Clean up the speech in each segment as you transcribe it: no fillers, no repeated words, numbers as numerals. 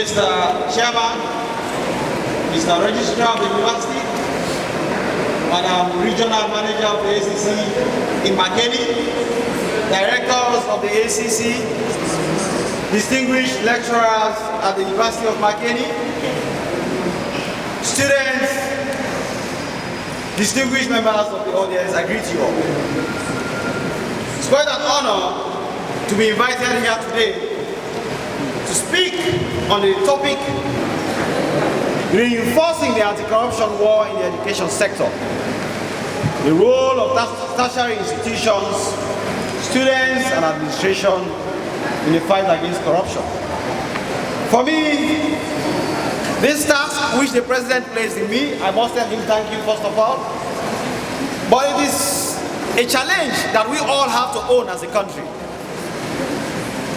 Mr. Chairman, Mr. Registrar of the University, Madam Regional Manager of the ACC in MAKENI, Directors of the ACC, distinguished lecturers at the University of MAKENI, students, distinguished members of the audience, I greet you all. It's quite an honor to be invited here today to speak on the topic reinforcing the anti-corruption war in the education sector, the role of tertiary institutions, students and administration in the fight against corruption. For me, this task which the President placed in me, I must tell him thank you first of all, but it is a challenge that we all have to own as a country,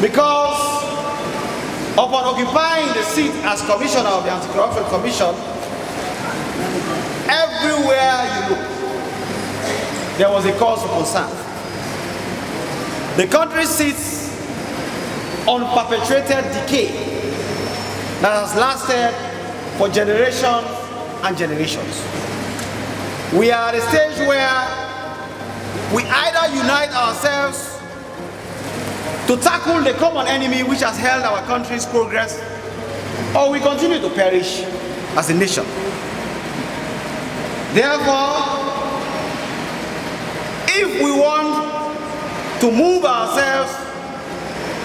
because upon occupying the seat as Commissioner of the Anti-Corruption Commission, everywhere you look, there was a cause for concern. The country sits on perpetuated decay that has lasted for generations and generations. We are at a stage where we either unite ourselves to tackle the common enemy which has held our country's progress, or we continue to perish as a nation. Therefore, if we want to move ourselves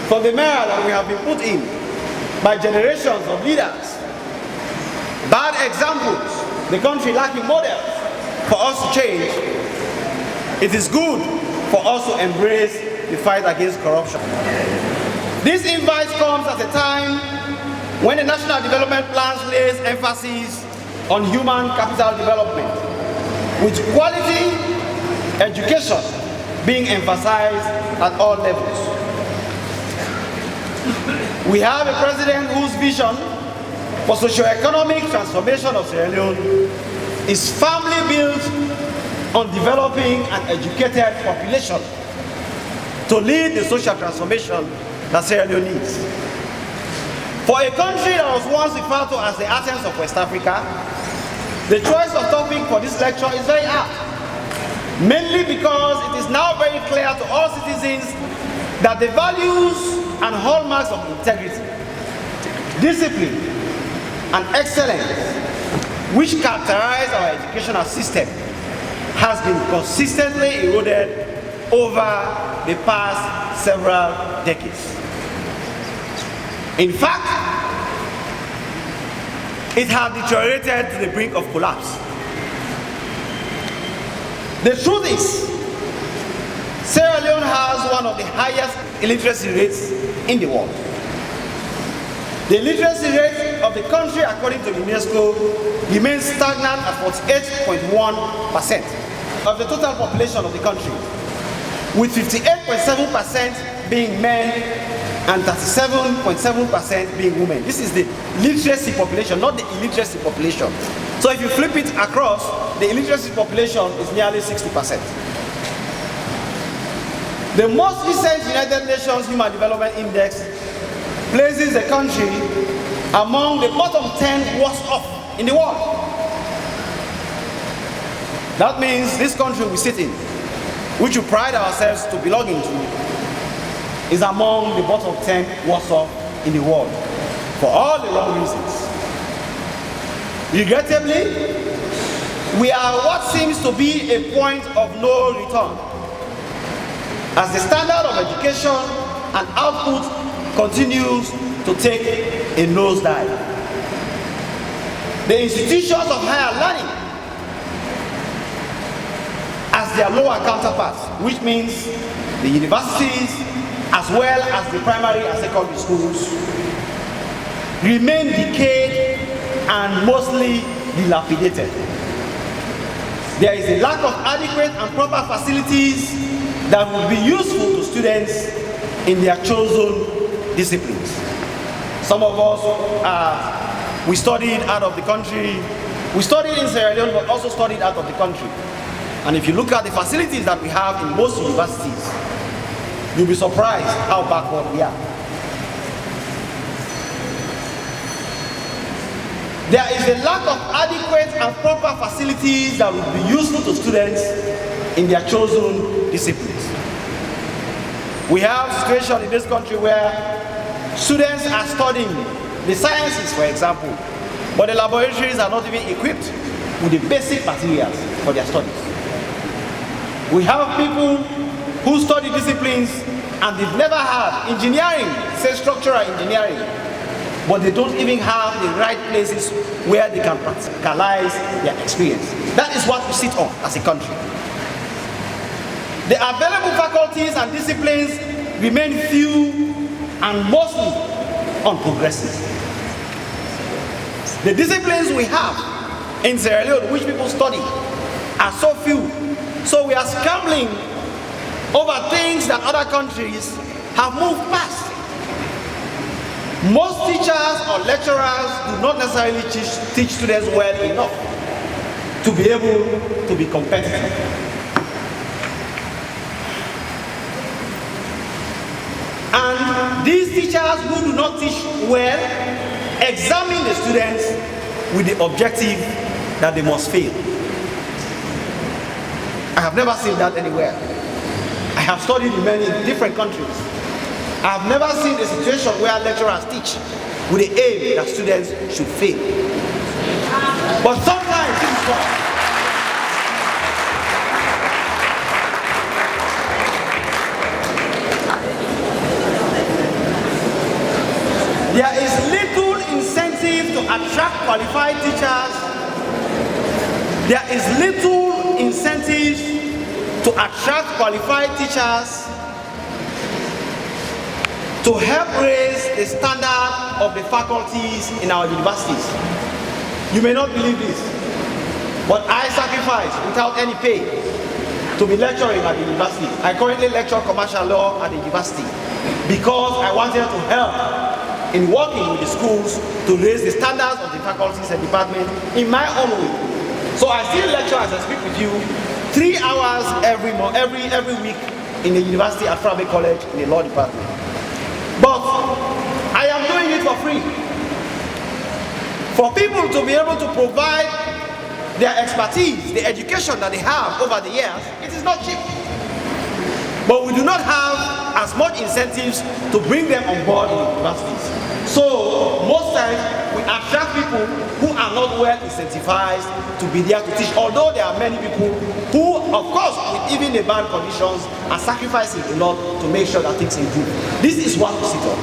from the mire that we have been put in by generations of leaders, bad examples, the country lacking models for us to change, it is good for us to embrace the fight against corruption. This invite comes at a time when the National Development Plan lays emphasis on human capital development, with quality education being emphasized at all levels. We have a president whose vision for socio-economic transformation of Sierra Leone is firmly built on developing an educated population to lead the social transformation that Sierra Leone needs. For a country that was once referred to as the Athens of West Africa, the choice of topic for this lecture is very apt, mainly because it is now very clear to all citizens that the values and hallmarks of integrity, discipline, and excellence which characterize our educational system has been consistently eroded over the past several decades. In fact, it has deteriorated to the brink of collapse. The truth is, Sierra Leone has one of the highest illiteracy rates in the world. The illiteracy rate of the country, according to UNESCO, remains stagnant at 48.1% of the total population of the country, with 58.7% being men and 37.7% being women. This is the literacy population, not the illiteracy population. So if you flip it across, the illiteracy population is nearly 60%. The most recent United Nations Human Development Index places the country among the bottom 10 worst off in the world. That means this country we sit in, which we pride ourselves to belonging to, is among the bottom 10 worst off in the world for all the wrong reasons. Regrettably, we are what seems to be a point of no return, as the standard of education and output continues to take a nosedive. The institutions of higher learning, as their lower counterparts, which means the universities as well as the primary and secondary schools, remain decayed and mostly dilapidated. There is a lack of adequate and proper facilities that will be useful to students in their chosen disciplines. Some of us, we studied out of the country. We studied in Sierra Leone, but also studied out of the country. And if you look at the facilities that we have in most universities, you'll be surprised how backward we are. There is a lack of adequate and proper facilities that would be useful to students in their chosen disciplines. We have a situation in this country where students are studying the sciences, for example, but the laboratories are not even equipped with the basic materials for their studies. We have people who study disciplines and they've never had engineering, say structural engineering, but they don't even have the right places where they can practicalize their experience. That is what we sit on as a country. The available faculties and disciplines remain few and mostly unprogressive. The disciplines we have in Sierra Leone, which people study, are so few. So we are scrambling over things that other countries have moved past. Most teachers or lecturers do not necessarily teach students well enough to be able to be competitive. And these teachers who do not teach well examine the students with the objective that they must fail. I have never seen that anywhere. I have studied in many different countries. I have never seen a situation where lecturers teach with the aim that students should fail. But sometimes this is wrong. There is little incentive to attract qualified teachers. There is little incentive to attract qualified teachers to help raise the standard of the faculties in our universities. You may not believe this, but I sacrifice without any pay to be lecturing at the university. I currently lecture commercial law at the university because I wanted to help in working with the schools to raise the standards of the faculties and departments in my own way. So I still lecture as I speak with you 3 hours every week in the university at Frabe College in the law department. But I am doing it for free. For people to be able to provide their expertise, the education that they have over the years, it is not cheap. But we do not have as much incentives to bring them on board in the universities. So most times we attract people who are not well incentivized to be there to teach, although there are many people who, of course, with even the bad conditions, are sacrificing a lot to make sure that things improve. This is what we sit on.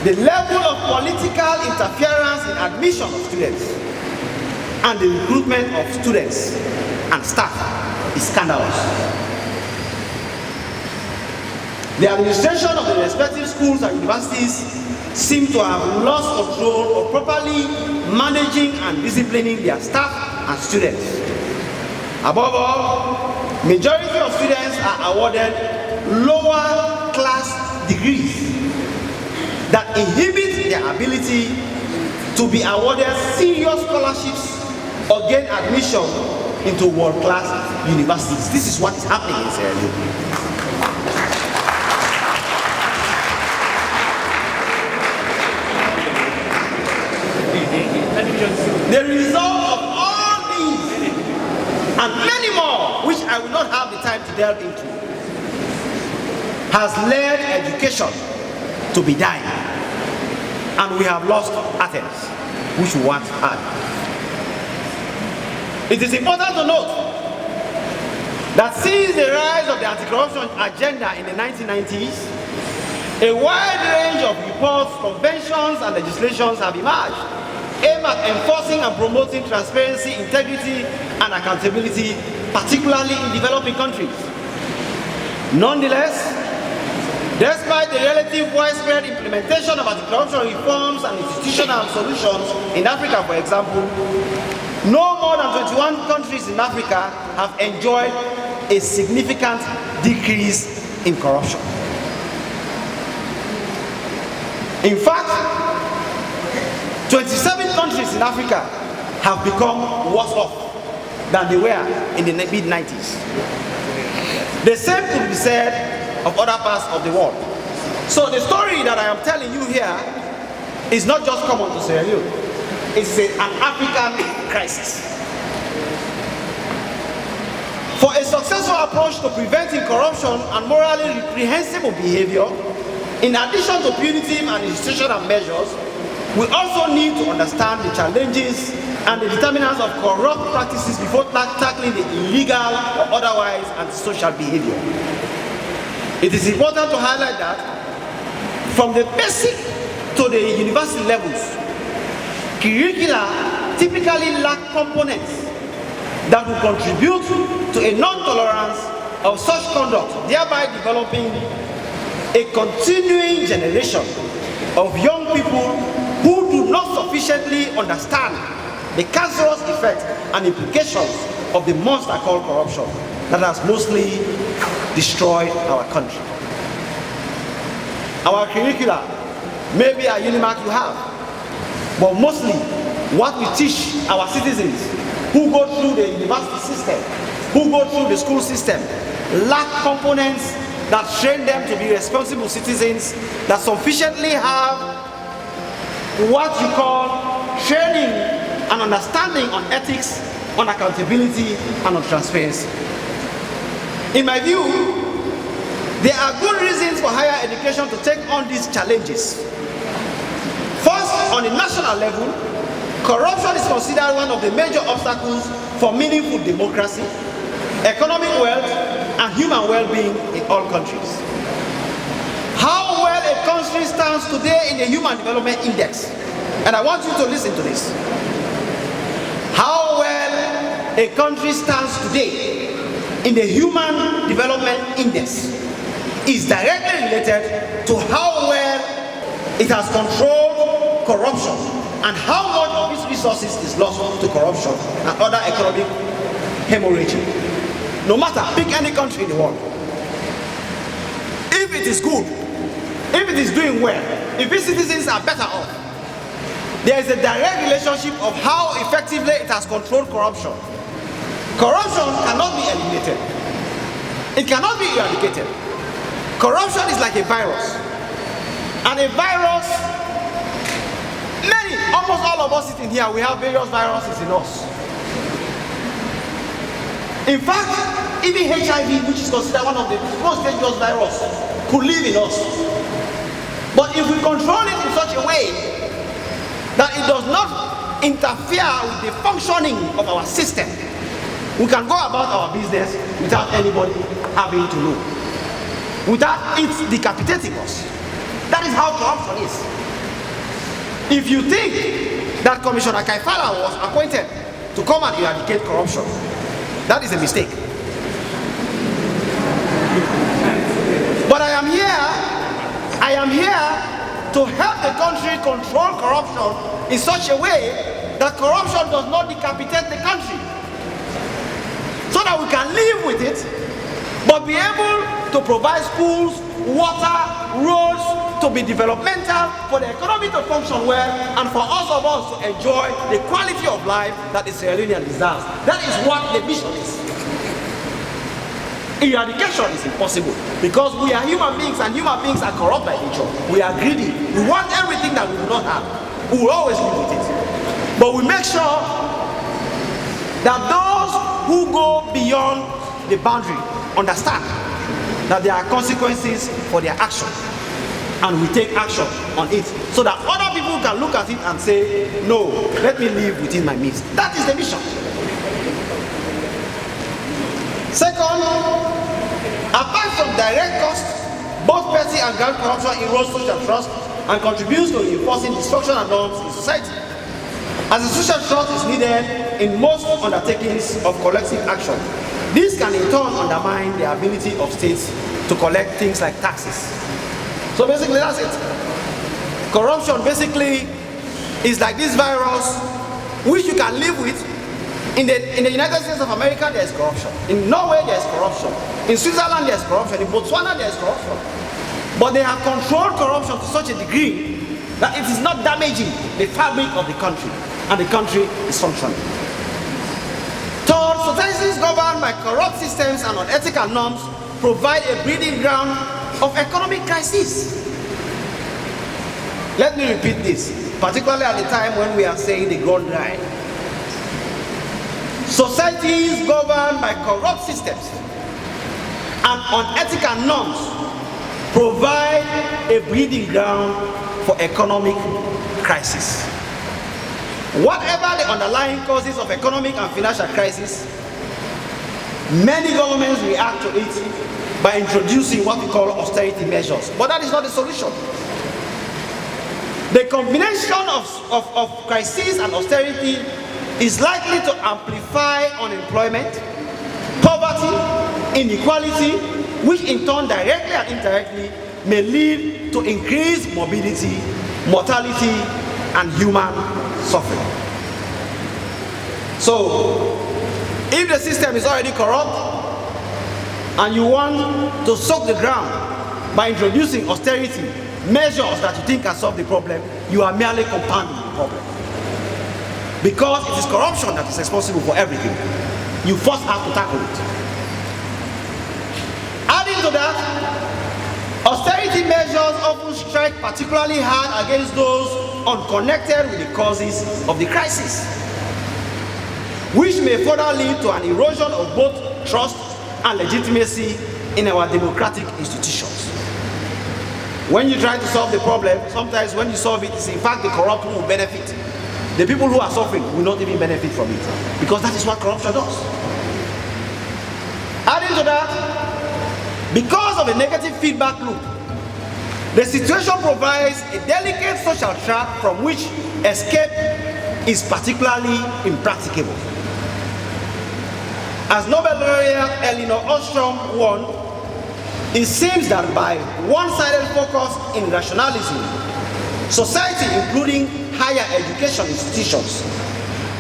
The level of political interference in admission of students and the recruitment of students and staff is scandalous. The administration of the respective schools and universities seem to have lost control of properly managing and disciplining their staff and students. Above all, majority of students are awarded lower class degrees that inhibit their ability to be awarded serious scholarships or gain admission into world-class universities. This is what is happening in Sierra Leone. The result of all these and many more, which I will not have the time to delve into, has led education to be dying, and we have lost Athens, which we once had. It is important to note that since the rise of the anti-corruption agenda in the 1990s, a wide range of reports, conventions, and legislations have emerged aimed at enforcing and promoting transparency, integrity, and accountability, particularly in developing countries. Nonetheless, despite the relative widespread implementation of anti-corruption reforms and institutional solutions in Africa, for example, no more than 21 countries in Africa have enjoyed a significant decrease in corruption. In fact, 27 countries in Africa have become worse off than they were in the mid-90s. The same could be said of other parts of the world. So the story that I am telling you here is not just common to Sierra Leone. It's an African crisis. For a successful approach to preventing corruption and morally reprehensible behavior, in addition to punitive and institutional measures, we also need to understand the challenges and the determinants of corrupt practices before tackling the illegal or otherwise antisocial behavior. It is important to highlight that from the basic to the university levels, curricula typically lack components that will contribute to a non-tolerance of such conduct, thereby developing a continuing generation of young people who do not sufficiently understand the cancerous effects and implications of the monster called corruption that has mostly destroyed our country. Our curricula, maybe a Unimark you have, but mostly what we teach our citizens who go through the university system, who go through the school system, lack components that train them to be responsible citizens, that sufficiently have what you call training and understanding on ethics, on accountability, and on transparency. In my view, there are good reasons for higher education to take on these challenges. First, on a national level, corruption is considered one of the major obstacles for meaningful democracy, economic wealth, and human well-being in all countries. How well a country stands today in the Human Development Index, and I want you to listen to this. How well a country stands today in the Human Development Index is directly related to how well it has controlled corruption and how much of its resources is lost to corruption and other economic hemorrhaging. No matter, pick any country in the world. If it is good, if it is doing well, if its citizens are better off, there is a direct relationship of how effectively it has controlled corruption. Corruption cannot be eliminated. It cannot be eradicated. Corruption is like a virus. And a virus, almost all of us sitting here, we have various viruses in us. In fact, even HIV, which is considered one of the most dangerous viruses, could live in us. But if we control it in such a way that it does not interfere with the functioning of our system, we can go about our business without anybody having to know, without it decapitating us. That is how corruption is. If you think that Commissioner Kaifala was appointed to come and eradicate corruption, that is a mistake. But I am here to help the country control corruption in such a way that corruption does not decapitate the country, so that we can live with it, but be able to provide schools, water, roads, to be developmental, for the economy to function well, and for all of us to enjoy the quality of life that the Sierra Leonean deserves. That is what the mission is. Eradication is impossible because we are human beings, and human beings are corrupt by nature. We are greedy. We want everything that we do not have. We will always live with it. But we make sure that those who go beyond the boundary understand that there are consequences for their action, and we take action on it so that other people can look at it and say, no, let me live within my means. That is the mission. Second, apart from direct costs, both petty and grand corruption erodes social trust and contributes to enforcing destruction and norms in society. As a social trust is needed in most undertakings of collective action, this can in turn undermine the ability of states to collect things like taxes. So basically that's it. Corruption basically is like this virus which you can live with. In the United States of America there is corruption. In Norway there is corruption. In Switzerland there is corruption. In Botswana there is corruption. But they have controlled corruption to such a degree that it is not damaging the fabric of the country, and the country is functioning. Third, societies governed by corrupt systems and unethical norms provide a breeding ground of economic crisis. Let me repeat this. particularly at the time when we are saying the gone dry. Societies governed by corrupt systems and unethical norms provide a breeding ground for economic crisis. Whatever the underlying causes of economic and financial crisis, many governments react to it by introducing what we call austerity measures. But that is not the solution. The combination of crisis and austerity is likely to amplify unemployment, poverty, inequality, which in turn directly and indirectly may lead to increased morbidity, mortality, and human suffering. So, if the system is already corrupt and you want to soak the ground by introducing austerity measures that you think can solve the problem, you are merely compounding the problem. Because it is corruption that is responsible for everything. You first have to tackle it. Adding to that, austerity measures often strike particularly hard against those unconnected with the causes of the crisis, which may further lead to an erosion of both trust and legitimacy in our democratic institutions. When you try to solve the problem, sometimes when you solve it, it's in fact the corrupt who will benefit. The people who are suffering will not even benefit from it, because that is what corruption does. Adding to that, because of a negative feedback loop, the situation provides a delicate social trap from which escape is particularly impracticable. As Nobel laureate Elinor Ostrom warned, it seems that by one-sided focus in rationalism, society, including higher education institutions,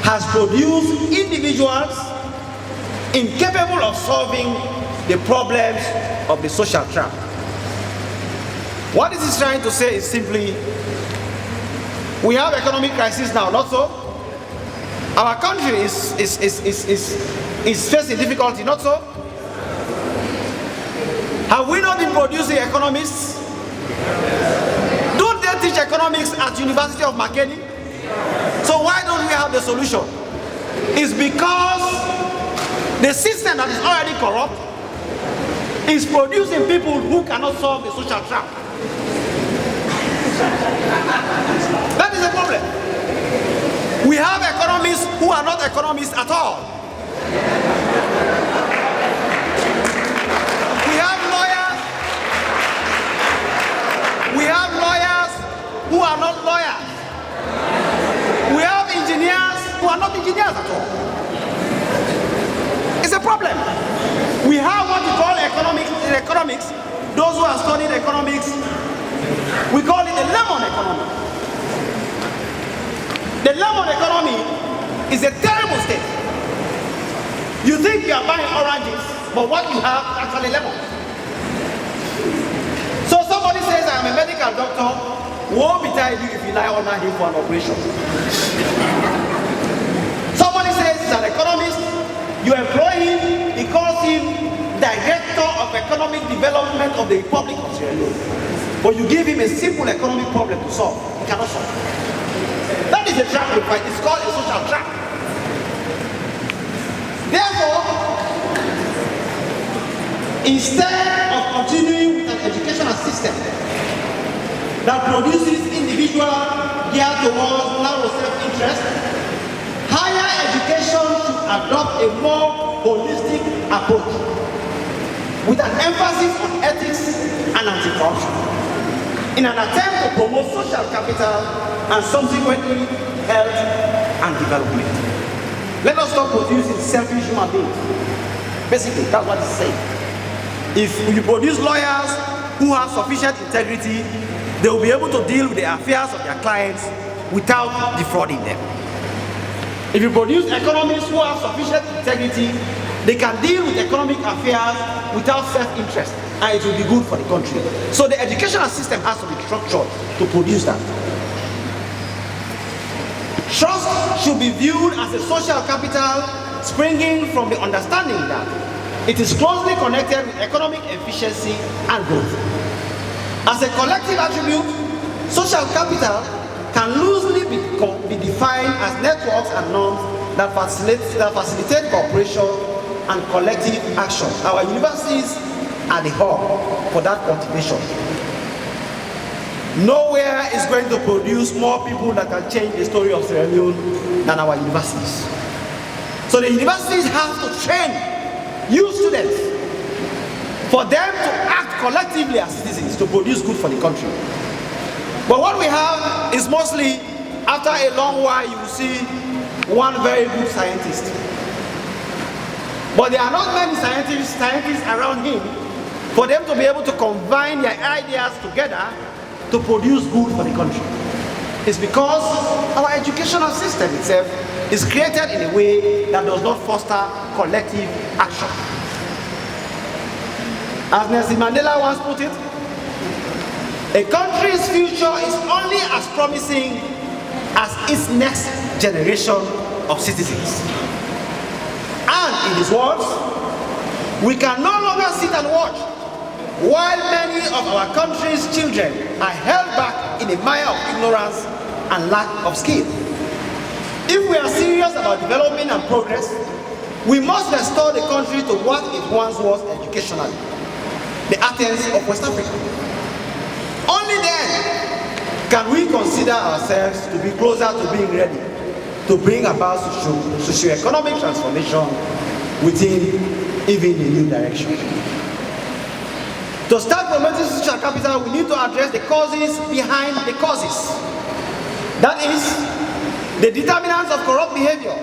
has produced individuals incapable of solving the problems of the social trap. What this is trying to say is simply, we have economic crisis now, not so? Our country is facing difficulty, not so? Have we not been producing economists? Don't they teach economics at University of MAKENI? So why don't we have the solution? It's because the system that is already corrupt is producing people who cannot solve the social trap. That is the problem. We have economists who are not economists at all. We have lawyers who are not lawyers. We have engineers who are not engineers at all. It's a problem. We have what we call economics, those who have studied economics, we call it the lemon economy. The lemon economy is a terrible state. You think you are buying oranges, but what you have is actually lemons. So somebody says, I am a medical doctor, woe betide you if you lie under him for an operation. Somebody says he's an economist, you employ him, he calls him Director of Economic Development of the Republic of Sierra Leone. But you give him a simple economic problem to solve, he cannot solve. That is a trap we fight, it's called a social trap. Therefore, instead of continuing with an educational system that produces individuals geared towards narrow self-interest, higher education should adopt a more holistic approach with an emphasis on ethics and anti-corruption in an attempt to promote social capital and subsequently health and development. Let us stop producing selfish human beings. Basically, that's what it's saying. If you produce lawyers who have sufficient integrity, they will be able to deal with the affairs of their clients without defrauding them. If you produce economists who have sufficient integrity, they can deal with economic affairs without self-interest, and it will be good for the country. So the educational system has to be structured to produce that. Trust should be viewed as a social capital springing from the understanding that it is closely connected with economic efficiency and growth. As a collective attribute, social capital can lose only be defined as networks and norms that facilitate cooperation and collective action. Our universities are the hub for that cultivation. Nowhere is going to produce more people that can change the story of Sierra Leone than our universities. So the universities have to train youth students for them to act collectively as citizens to produce good for the country. But what we have is mostly, after a long while, you will see one very good scientist. But there are not many scientists around him for them to be able to combine their ideas together to produce good for the country. It's because our educational system itself is created in a way that does not foster collective action. As Nelson Mandela once put it, a country's future is only as promising as its next generation of citizens. And in his words, we can no longer sit and watch while many of our country's children are held back in a mire of ignorance and lack of skill. If we are serious about development and progress, we must restore the country to what it once was educationally, the Athens of West Africa. Only then can we consider ourselves to be closer to being ready to bring about socio-economic transformation within even a new direction. To start promoting social capital, we need to address the causes behind the causes. That is, the determinants of corrupt behavior.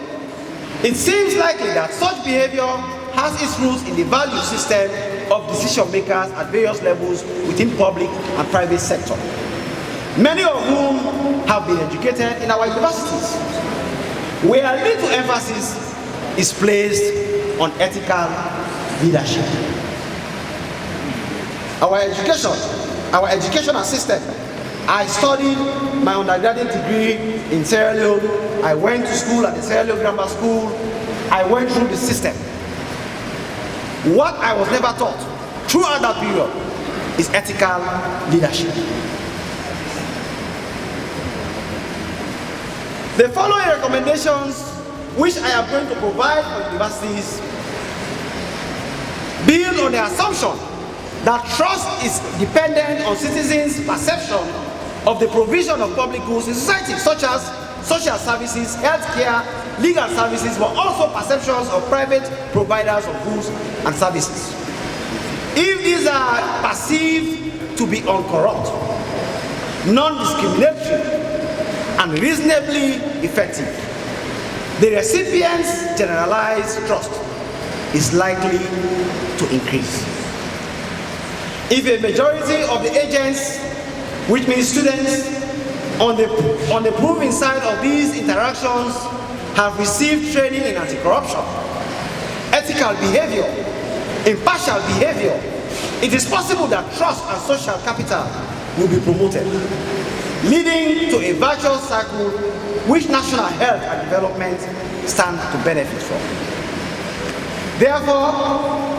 It seems likely that such behavior has its roots in the value system of decision makers at various levels within public and private sector, many of whom have been educated in our universities, where little emphasis is placed on ethical leadership. Our educational system. I studied my undergraduate degree in Sierra Leone. I went to school at the Sierra Leone Grammar School. I went through the system. What I was never taught throughout that period is ethical leadership. The following recommendations, which I am going to provide for universities, build on the assumption that trust is dependent on citizens' perception of the provision of public goods in society, such as social services, healthcare, legal services, but also perceptions of private providers of goods and services. If these are perceived to be uncorrupt, non-discriminatory, and reasonably effective, the recipient's generalized trust is likely to increase. If a majority of the agents, which means students, on the proving side of these interactions have received training in anti-corruption, ethical behavior, impartial behavior, it is possible that trust and social capital will be promoted, leading to a virtuous cycle which national health and development stand to benefit from. Therefore,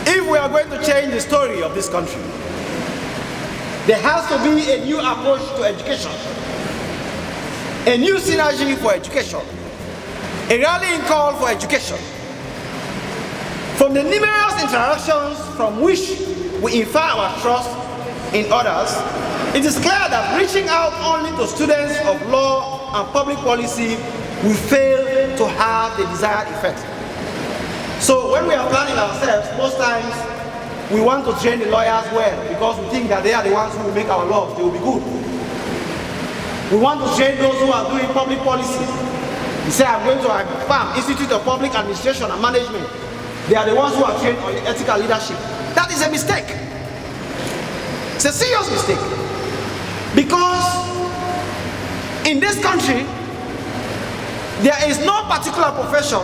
if we are going to change the story of this country, there has to be a new approach to education, a new synergy for education, a rallying call for education. From the numerous interactions from which we infer our trust in others, it is clear that reaching out only to students of law and public policy will fail to have the desired effect. So when we are planning ourselves, most times we want to train the lawyers well because we think that they are the ones who will make our laws, they will be good. We want to train those who are doing public policy. You say, I'm going to FAM, Institute of Public Administration and Management. They are the ones who are trained on ethical leadership. That is a mistake. It's a serious mistake. Because in this country, there is no particular profession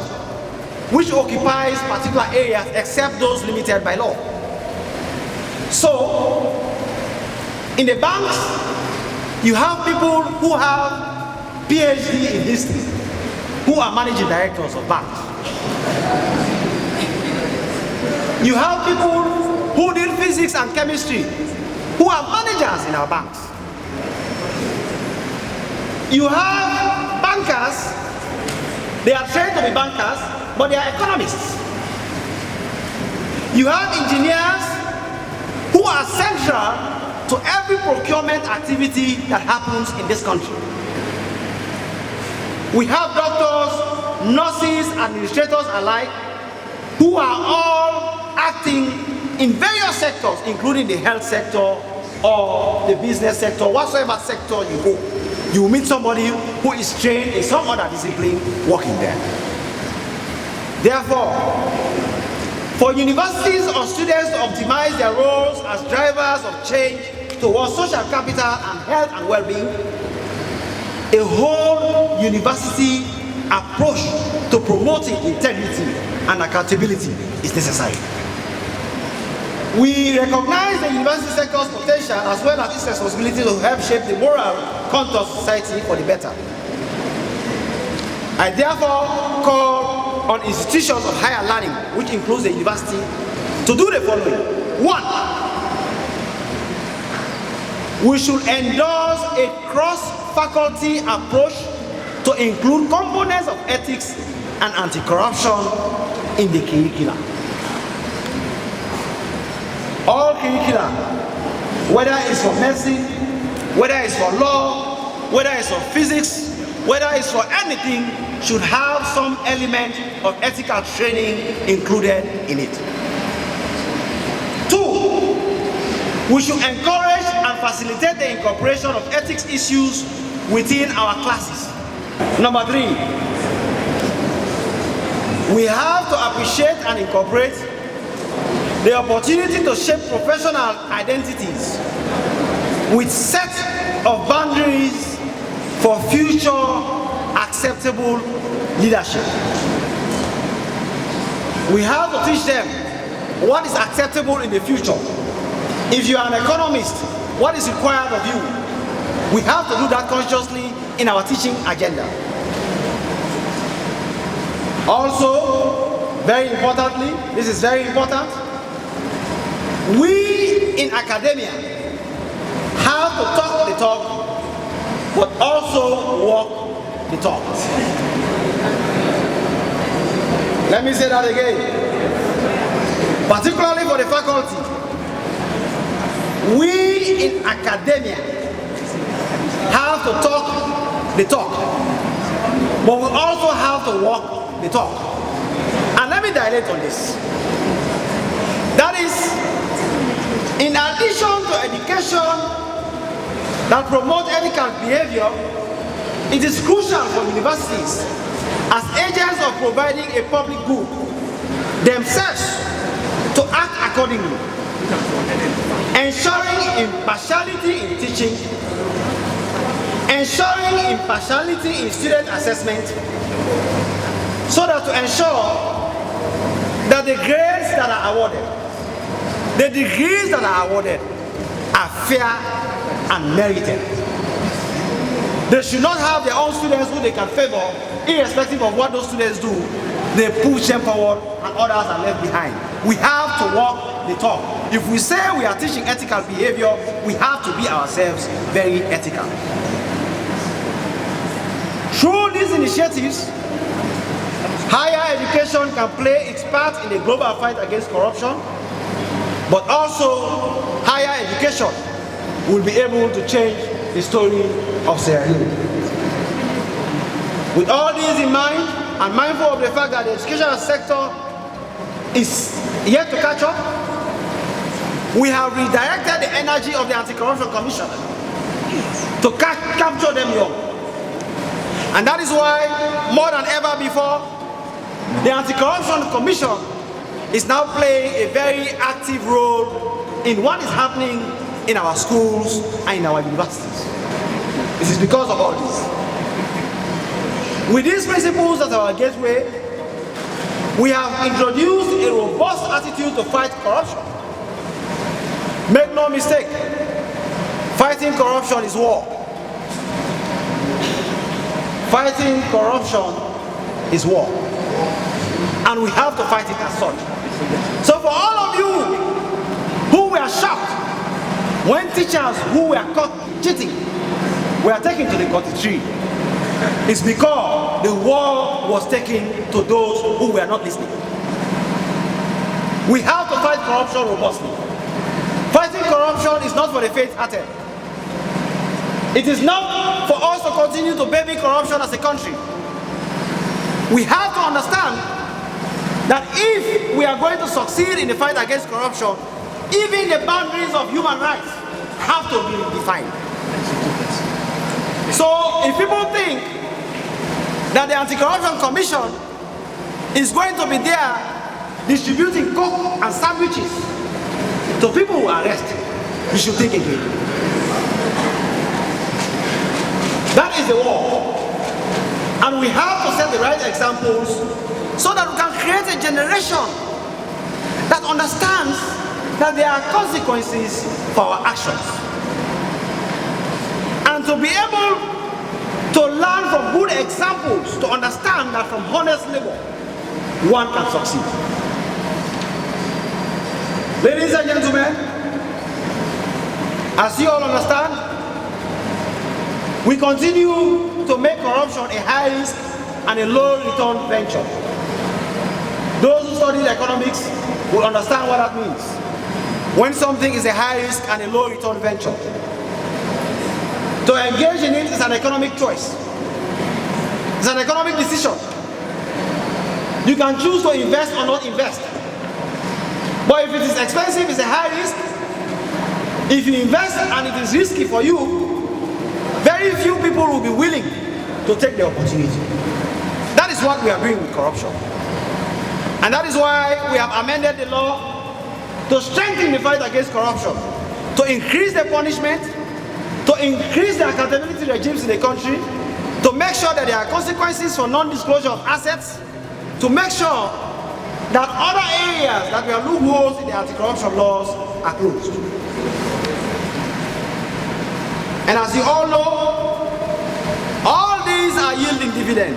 which occupies particular areas except those limited by law. So, in the banks, you have people who have PhD in history, who are managing directors of banks. You have people who did physics and chemistry, who are managers in our banks. You have bankers, they are trained to be bankers, but they are economists. You have engineers who are central to every procurement activity that happens in this country. We have doctors, nurses, administrators alike, who are all acting in various sectors, including the health sector or the business sector, whatsoever sector you go. You will meet somebody who is trained in some other discipline working there. Therefore, for universities or students to optimize their roles as drivers of change towards social capital and health and well-being, a whole university approach to promoting integrity and accountability is necessary. We recognize the university sector's potential as well as its responsibility to help shape the moral contour of society for the better. I therefore call on institutions of higher learning, which includes the university, to do the following. 1, we should endorse a cross-faculty approach to include components of ethics and anti-corruption in the curriculum. All curricula, whether it's for medicine, whether it's for law, whether it's for physics, whether it's for anything, should have some element of ethical training included in it. 2, we should encourage and facilitate the incorporation of ethics issues within our classes. Number 3, we have to appreciate and incorporate the opportunity to shape professional identities with set of boundaries for future acceptable leadership. We have to teach them what is acceptable in the future. If you are an economist, what is required of you? We have to do that consciously in our teaching agenda. Also, very importantly, this is very important, we in academia have to talk the talk, but also walk the talk. Let me say that again. Particularly for the faculty, we in academia have to talk the talk, but we also have to walk the talk. And let me dilate on this. That is, in addition to education that promotes ethical behavior, it is crucial for universities as agents of providing a public good themselves to act accordingly, ensuring impartiality in teaching, ensuring impartiality in student assessment, so that to ensure that the grades that are awarded, the degrees that are awarded, are fair and merited. They should not have their own students who they can favor, irrespective of what those students do. They push them forward and others are left behind. We have to walk the talk. If we say we are teaching ethical behavior, we have to be ourselves very ethical. Through these initiatives, higher education can play its part in the global fight against corruption, but also higher education will be able to change the story of Sierra Leone. With all these in mind, and mindful of the fact that the educational sector is yet to catch up, we have redirected the energy of the Anti-Corruption Commission to capture them young. And that is why, more than ever before, the Anti-Corruption Commission is now playing a very active role in what is happening in our schools and in our universities. This is because of all this. With these principles as our gateway, we have introduced a robust attitude to fight corruption. Make no mistake, fighting corruption is war. Fighting corruption is war. And we have to fight it as such. So for all of you who were shocked when teachers who were caught cheating were taken to the court tree, is because the war was taken to those who were not listening. We have to fight corruption robustly. Fighting corruption is not for the faint-hearted. It is not for us to continue to baby corruption as a country. We have to understand that if we are going to succeed in the fight against corruption, even the boundaries of human rights have to be defined. So if people think that the Anti-Corruption Commission is going to be there distributing coke and sandwiches to people who are arrested, you should think again. That is the war. And we have to set the right examples so that we can create a generation that understands that there are consequences for our actions. And to be able to learn from good examples, to understand that from honest labor, one can succeed. Ladies and gentlemen, as you all understand, we continue to make corruption a high risk and a low return venture. Those who study economics will understand what that means. When something is a high risk and a low return venture, to engage in it is an economic choice. It's an economic decision. You can choose to invest or not invest. But if it is expensive, it's a high risk. If you invest and it is risky for you, very few people will be willing to take the opportunity. That is what we are doing with corruption. And that is why we have amended the law to strengthen the fight against corruption, to increase the punishment, to increase the accountability regimes in the country, to make sure that there are consequences for non-disclosure of assets, to make sure that other areas that were loopholes in the anti-corruption laws are closed. And as you all know, all these are yielding dividend.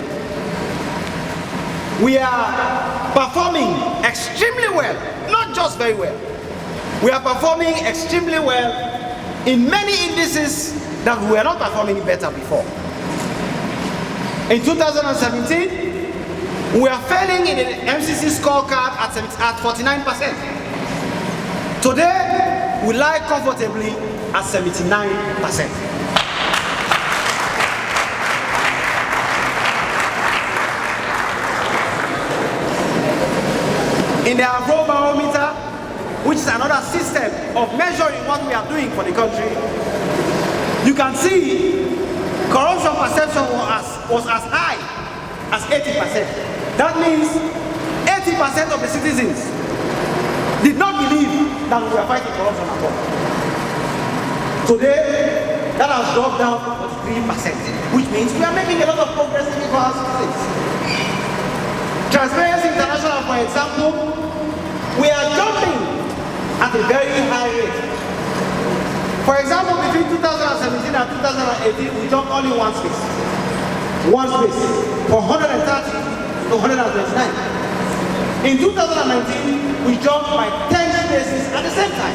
We are performing extremely well, not just very well. We are performing extremely well in many indices that we were not performing better before. In 2017, we are failing in the MCC scorecard at 49%. Today, we lie comfortably at 79%. In the Afrobarometer, which is another system of measuring what we are doing for the country, you can see corruption perception was as high as 80%. That means 80% of the citizens did not believe that we were fighting corruption at all. Today, that has dropped down to 43%, which means we are making a lot of progress in our citizens. Transparency International, for example, we are jumping at a very high rate. For example, between 2017 and 2018, we jumped only one space. One space, from 130 to 129. In 2019, we jumped by 10 spaces at the same time.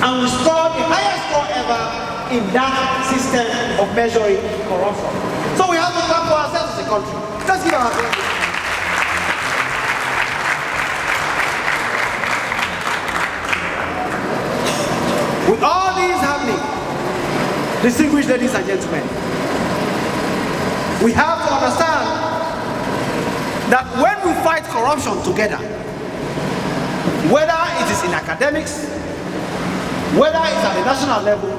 And we scored the highest score ever in that system of measuring corruption. So we have to clap for ourselves as a country. Let's give ourselves. With all these happening, distinguished ladies and gentlemen, we have to understand that when we fight corruption together, whether it is in academics, whether it's at the national level,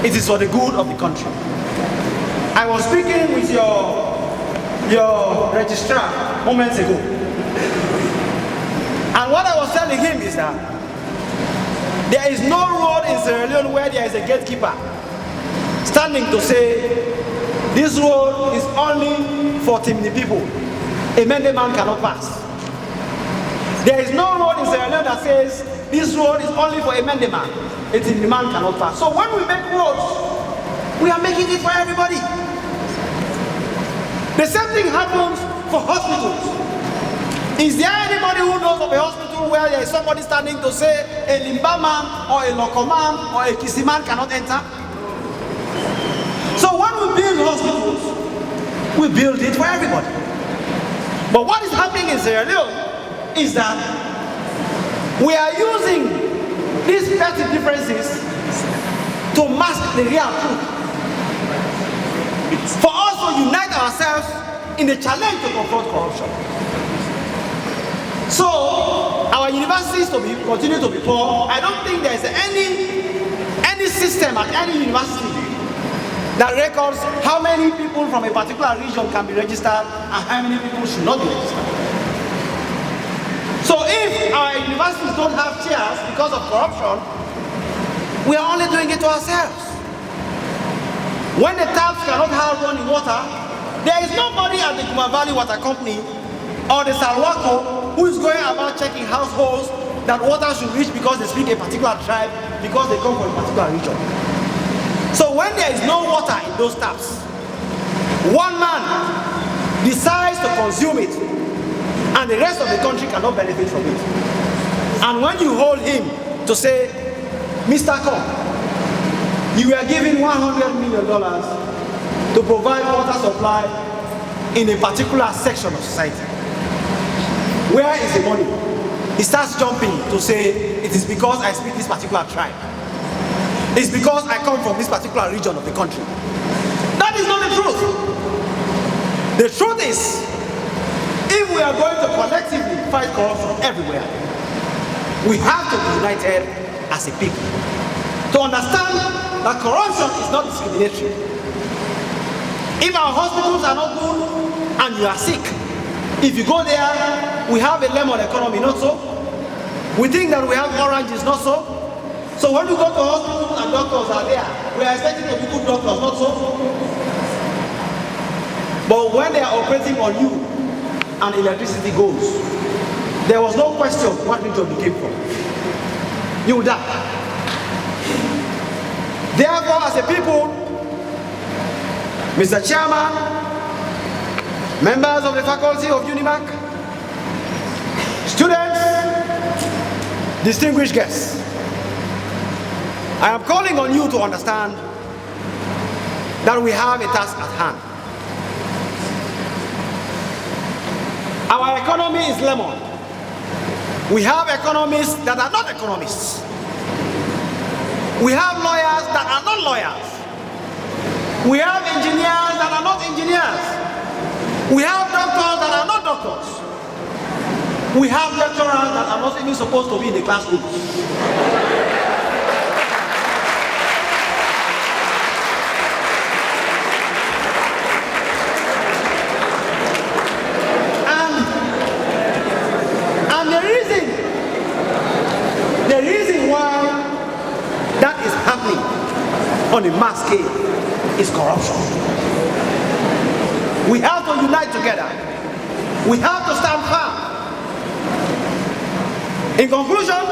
it is for the good of the country. I was speaking with your registrar moments ago, and what I was telling him is that there is no road in Sierra Leone where there is a gatekeeper standing to say, this road is only for Timni people. A Mende man cannot pass. There is no road in Sierra Leone that says, this road is only for a Mende man. A Timni man cannot pass. So when we make roads, we are making it for everybody. The same thing happens for hospitals. Is there anybody who knows of a hospital where there is somebody standing to say a Limba man or a Loko man or a Kisi man cannot enter? So when we build hospitals, we build it for everybody. But what is happening in Sierra Leone is that we are using these petty differences to mask the real truth. For us to unite ourselves in the challenge to confront corruption. So, our universities continue to be poor. I don't think there is any system at any university that records how many people from a particular region can be registered and how many people should not be registered. So if our universities don't have chairs because of corruption, we are only doing it to ourselves. When the taps cannot have running water, there is nobody at the Kuma Valley Water Company or the Salwako who is going about checking households that water should reach because they speak a particular tribe, because they come from a particular region. So when there is no water in those taps, one man decides to consume it and the rest of the country cannot benefit from it. And when you hold him to say, Mr. Kong, you were given $100 million to provide water supply in a particular section of society. Where is the money? He starts jumping to say, it is because I speak this particular tribe. It's because I come from this particular region of the country. That is not the truth. The truth is, if we are going to collectively fight corruption everywhere, we have to be united as a people to understand that corruption is not discriminatory. If our hospitals are not good and you are sick, if you go there, we have a lemon economy, not so. We think that we have oranges, not so. So when you go to hospitals and doctors are there, we are expecting to be good doctors, not so. But when they are operating on you and electricity goes, there was no question what region you came from. You will die. Therefore, as a people, Mr. Chairman, members of the faculty of UNIMAC, students, distinguished guests, I am calling on you to understand that we have a task at hand. Our economy is lemon. We have economists that are not economists. We have lawyers that are not lawyers. We have engineers that are not engineers. We have doctors that are not doctors. We have lecturers that are not even supposed to be in the classroom. The reason why that is happening on a mass scale is corruption. We have to unite together. We have to stand firm. In conclusion,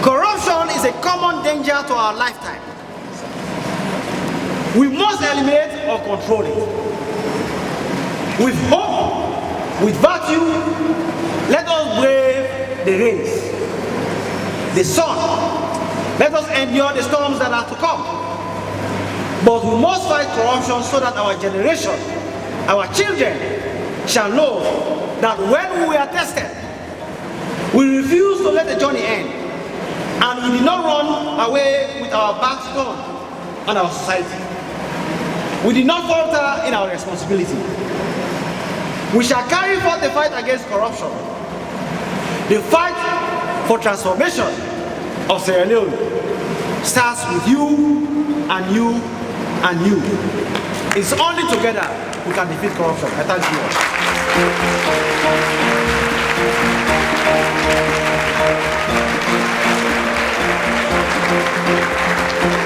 corruption is a common danger to our lifetime. We must eliminate or control it. With hope, with virtue, let us brave the rains, the sun. Let us endure the storms that are to come. But we must fight corruption so that our generation, our children, shall know that when we are tested, we refuse to let the journey end, and we did not run away with our backs turned on our society. We did not falter in our responsibility. We shall carry forth the fight against corruption. The fight for transformation of Sierra Leone starts with you and you and you. It's only together we can defeat corruption. I thank you all.